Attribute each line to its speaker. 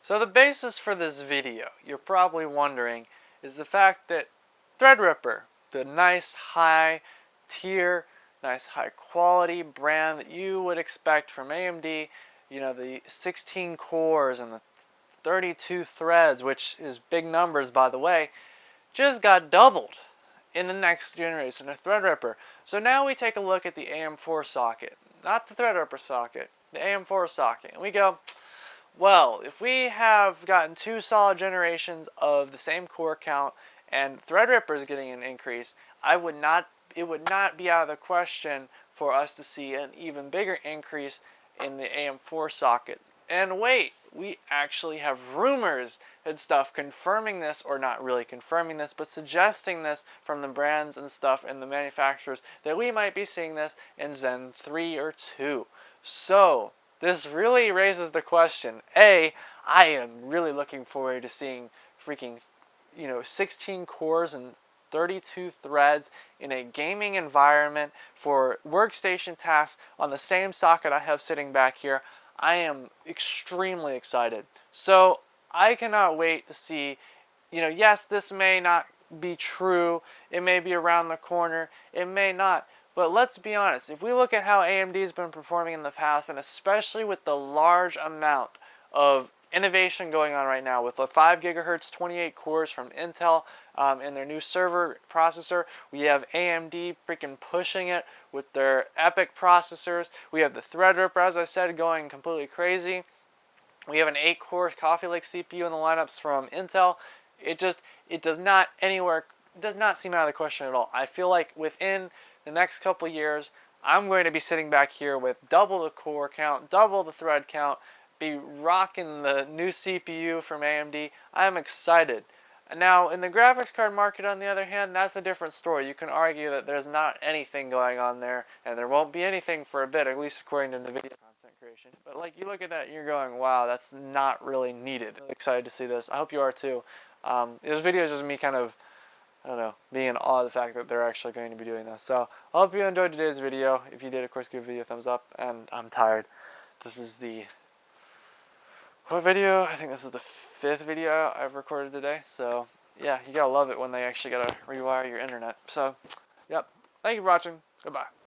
Speaker 1: So the basis for this video, you're probably wondering, is the fact that Threadripper, the nice high tier, nice high quality brand that you would expect from AMD, you know, the 16 cores and the 32 threads, which is big numbers by the way, just got doubled in the next generation of Threadripper. So now we take a look at the AM4 socket, not the Threadripper socket, the AM4 socket, and we go, well, if we have gotten 2 solid generations of the same core count and Threadripper is getting an increase, it would not be out of the question for us to see an even bigger increase in the AM4 socket. And wait, we actually have rumors and stuff confirming this, or not really confirming this, but suggesting this from the brands and stuff and the manufacturers that we might be seeing this in Zen 3 or 2. So this really raises the question. A, I am really looking forward to seeing freaking, 16 cores and 32 threads in a gaming environment for workstation tasks on the same socket I have sitting back here. I am extremely excited. So I cannot wait to see, yes, this may not be true. It may be around the corner. It may not. But let's be honest, if we look at how AMD has been performing in the past, and especially with the large amount of innovation going on right now with the 5 gigahertz 28 cores from Intel in their new server processor, we have AMD freaking pushing it with their EPYC processors. We have the Threadripper, as I said, going completely crazy. We have an 8-core Coffee Lake CPU in the lineups from Intel. It does not seem out of the question at all. I feel like within the next couple years, I'm going to be sitting back here with double the core count, double the thread count, be rocking the new CPU from AMD. I'm excited. Now, in the graphics card market, on the other hand, that's a different story. You can argue that there's not anything going on there, and there won't be anything for a bit, at least according to NVIDIA content creation. But like, you look at that and you're going, wow, that's not really needed. I'm excited to see this. I hope you are too. This video is just me kind of, I don't know, being in awe of the fact that they're actually going to be doing this. So I hope you enjoyed today's video. If you did, of course, give the video a thumbs up. And I'm tired. This is the what video? I think this is the 5th video I've recorded today. So yeah, you gotta love it when they actually gotta rewire your internet. So, yep. Thank you for watching. Goodbye.